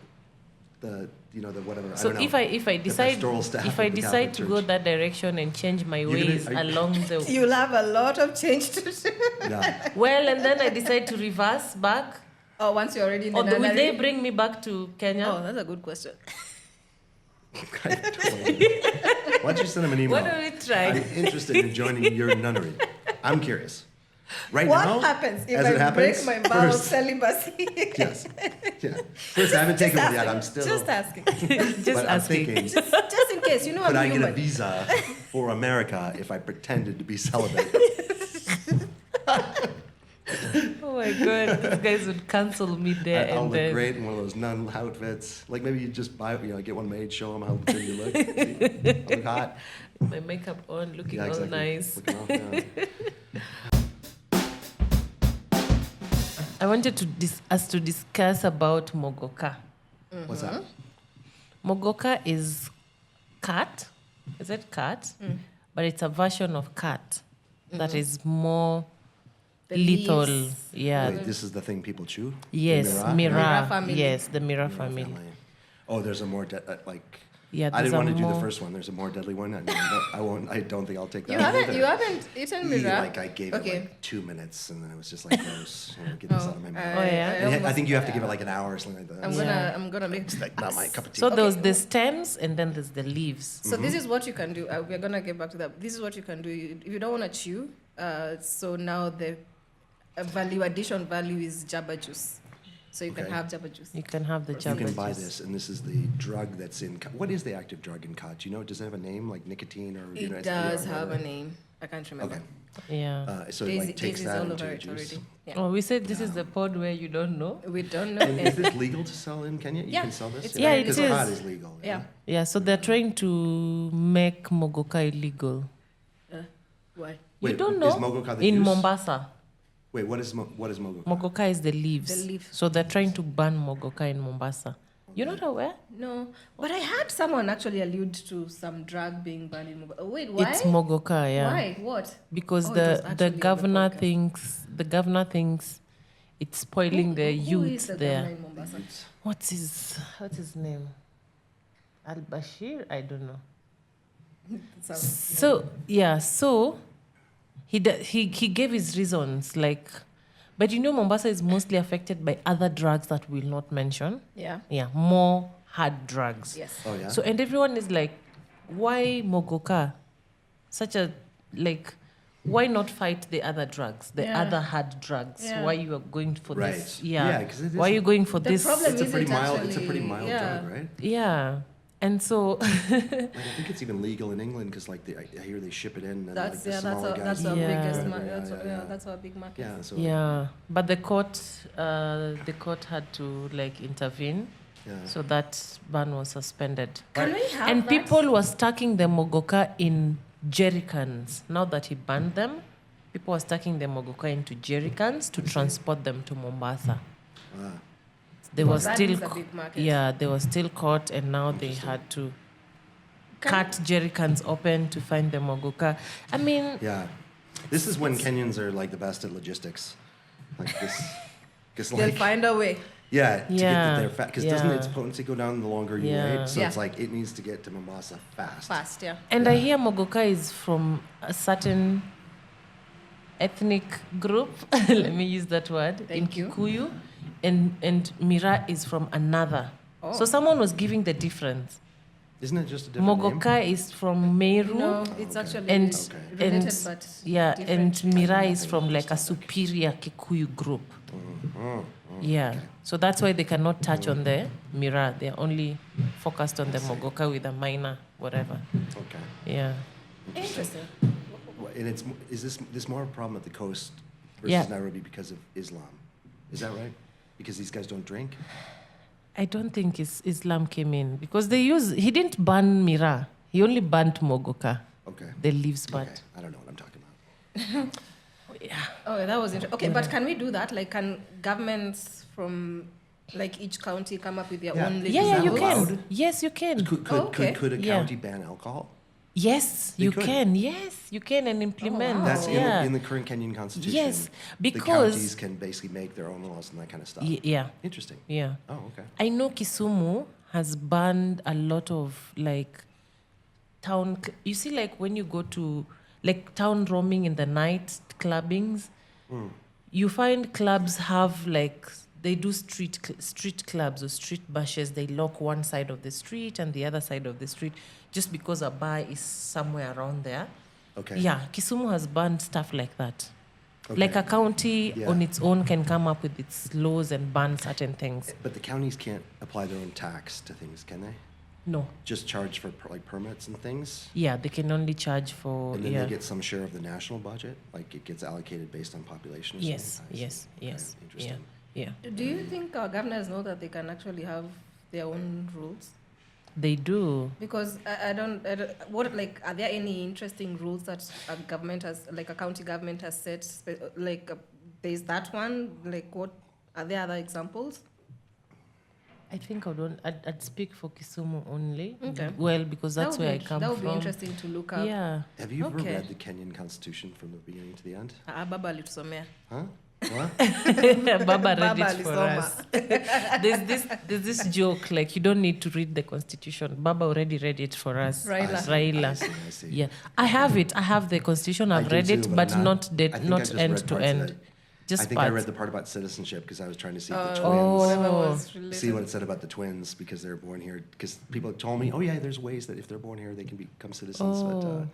you know the whatever. So I don't know, if I the decide pastoral staff if of I the decide Catholic to go Church. that direction and change my You're gonna- ways are you- along the You'll have a lot of change to do. Yeah. well, and then I decide to reverse back, Oh, once you're already in the or will nunnery? they bring me back to Kenya? Oh, that's a good question. Why don't you send him an email? Why don't we try? I'm interested in joining your nunnery. I'm curious. Right What now, happens if as it I break happens, my vow of first- celibacy? Yes. Yeah. First, I haven't taken one yet. I'm still. Just asking. Just but I'm asking. thinking, Just in case, you know could I'm I get a human. visa for America if I pretended to be celibate? Oh my god, these guys would cancel me there I'll and look then. great in one of those nun outfits. Like maybe you just buy, you know, get one made, show them how good you look. I look hot. My makeup on, looking Yeah, all exactly. nice. Looking all- yeah. I wanted us to discuss about mogoka. What's that? Mogoka is cat. Is it cat? But it's a version of cat that is more The lethal. leaves. Yeah. Wait, this is the thing people chew? The Yes, Mira? Mira. Mira family. Yes, the Mira Mira family. Oh, there's a more like. Yeah, I there's didn't want a to do the more- first one. There's a more deadly one. I mean, I won't. I don't think I'll take that. You one haven't either. you haven't eaten Mira? Like I gave it Okay. like 2 minutes, and then it was just like gross. You know, get this out of my mouth. Oh, yeah? And I think you have to give it like an hour or something like that. I'm gonna make It's like not my cup of tea. So Okay. there's the stems and then there's the leaves. So this is what you can do. We're gonna get back to that. This is what you can do if you don't want to chew. So now the addition value is jabba juice. So you can Okay. have jabba juice. You can have the You jabba can buy juice. this, and this is the drug that's in. What is the active drug in cod? Do you know? Does it have a name like nicotine or? You know, It it's- I does don't have a remember. name. I can't remember. Okay. Yeah. So it like takes Daisy's that all into over your it juice. already. Yeah. Oh, we said this is the pod where you don't know. We don't know. And is this legal to sell in Kenya? You Yeah, can sell this. it's Yeah, it because is. cod is legal. Yeah. Yeah, so they're trying to make mogoka illegal. Why? You Wait, don't is know? mogoka the In juice? Mombasa, Wait, what is mogoka? mogoka is the leaves. The leaf. So they're trying to ban mogoka in Mombasa. You're not aware? No, but I had someone actually allude to some drug being banned in Mombasa. Oh, wait, why? It's mogoka, yeah. Why? What? Because Oh, it was the actually in the governor podcast. thinks it's spoiling the Who is youth the there. governor in Mombasa? What's his name? Al Bashir? I don't know. So he gave his reasons, like, but you know Mombasa is mostly affected by other drugs that we'll not mention. Yeah. Yeah, more hard drugs. Yes. Oh yeah. So and everyone is like, why mogoka? Such a like why not fight the other drugs, the Yeah. other hard drugs? Yeah. Why you are going for Right. this? Yeah, 'cause it Why are is- you going for The this? problem It's a pretty isn't mild. It's a actually- pretty mild yeah. drug, right? Yeah. And so, Like, I think it's even legal in England because like I hear they ship it in. And, That's like, the yeah. smaller That's guys our do it, biggest. whatever, That's our big market. Yeah. So yeah. But the court had to like intervene. Yeah. So that ban was suspended. Can we have And that? people were stacking the mogoka in jerry cans. Now that he banned them, people were stacking the mogoka into jerry cans to transport them to Mombasa. Wow. They were That still, is a big market. yeah, they were still caught, and now they had to cut jerry cans open to find the mogoka. I mean, Yeah. This is when Kenyans are like the best at logistics. Like this, because They'll like find a way. yeah, to get Yeah, there fast. Because doesn't its yeah. potency go down the longer you Yeah. wait? So Yeah. it's like it needs to get to Mombasa fast. Fast, yeah. and I hear mogoka is from a certain ethnic group. Let me use that word in Thank you. Kikuyu, and Mira is from another. So Oh. someone was giving the difference. Isn't it just a different Mogoka is from Meru. No, it's okay. actually And Okay. related, and but yeah, different. and Mira is from like a superior Kikuyu group. Yeah, so that's why they cannot touch on the Mira. They're only focused on the Mogoka with a minor whatever. name? Okay. Yeah, Interesting. And is this more a problem at the coast versus Yeah. Nairobi because of Islam? Is that right? Because these guys don't drink? I don't think Islam came in because he didn't ban Mira. He only banned Mogoka, Okay. the leaves part. Okay. I don't know what I'm talking about. Yeah. Oh, that was interesting. Okay, but can we do that? Like, can governments from like each county come up with their Yeah. own Yeah, legislation? yeah, that you can. allowed? Yes, you can. Could a Yeah. county ban alcohol? Yes, They you could. can. Yes, you can and implement. wow. That's yeah. in the current Kenyan constitution. Yes, the because- counties can basically make their own laws and that kind of stuff. Yeah, Interesting. yeah. Oh, okay. I know Kisumu has banned a lot of like town. You see, like when you go to like town roaming in the night, clubbings, you find clubs have like they do street clubs or street bashes. They lock one side of the street and the other side of the street just because a bar is somewhere around there. Okay. Yeah, Kisumu has banned stuff like that. Okay. Like a county Yeah. on its own can come up with its laws and ban certain things. But the counties can't apply their own tax to things, can they? No. Just charge for like permits and things? Yeah, they can only charge for. And then yeah. they get some share of the national budget? Like it gets allocated based on population or Yes, something? I yes, see. Okay, yes. Yeah, Interesting. yeah. Do you think our governors know that they can actually have their own rules? They do. Because I don't, what, like, are there any interesting rules that a government has, like a county government has set, like, there's that one, like, what, are there other examples? I think I'd speak for Kisumu only. Okay. Well, because that's That would where I be- come That would from. be interesting to look up. Yeah. Have you ever Okay. read the Kenyan constitution from the beginning to the end? Baba alitusomea. Huh? What? Baba read Baba it for alisoma. us. There's this joke, like you don't need to read the constitution. Baba already read it for us. Raila. Raila. I see. Yeah. I have it. I have the constitution. I've I do read it, too, but not I think I not just end read to parts of end. it. Just I think parts. I read the part about citizenship because I was trying to see if the Oh. twins. Whatever was related. See what it said about the twins because they're born here. Because people told me, oh yeah, there's ways that if they're born here, they can become citizens. But Oh.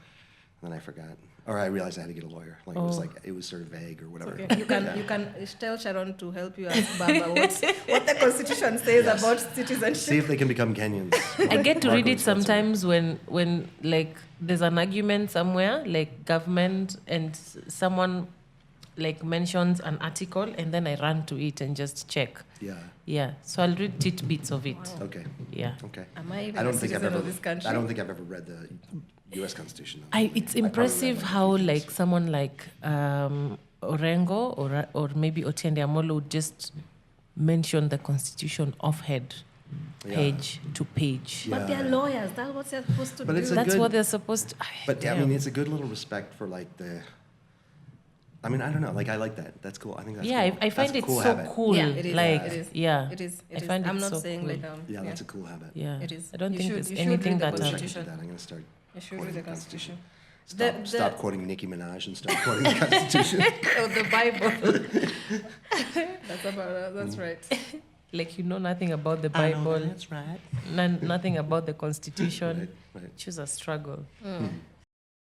then I forgot, or I realized I had to get a lawyer. Like it was sort of vague or whatever. Okay. You can tell Sharon to help you ask Baba what the constitution says about citizenship. See if they can become Kenyans. I get to Mark read it was sponsored. sometimes when like there's an argument somewhere, like government and someone like mentions an article, and then I run to it and just check. Yeah. Yeah, so I'll read tidbits of it. Okay. Yeah. Okay. Am I even I don't a think I've citizen ever. of this country? I don't think I've ever read the U.S. Constitution. though. It's I probably read impressive like a how few like things. someone like Orengo or maybe Otiende Amolo would just mention the constitution offhead, Yeah. page to page. But they're Yeah. lawyers. That's what they're supposed to But do. it's a That's good- what they're supposed to. But I Damn. mean, it's a good little respect for like the. I mean, I don't know. Like, I like that. That's cool. I think that's yeah, cool. I find That's a it cool so habit. cool. Yeah, it is. Like, It is. yeah, It is. I It is. find I'm it not so saying cool. like Yeah, that's a cool habit. Yeah, It is. I don't You think should- there's you should anything read the that. I wish I could do Constitution. that. I'm going to start. You should read quoting the Constitution. Stop quoting Nicki Minaj and start quoting the Constitution. Oh, the Bible. That's right. Like you know nothing about the Bible, That's right. nothing about the Constitution. Right. Choose a struggle.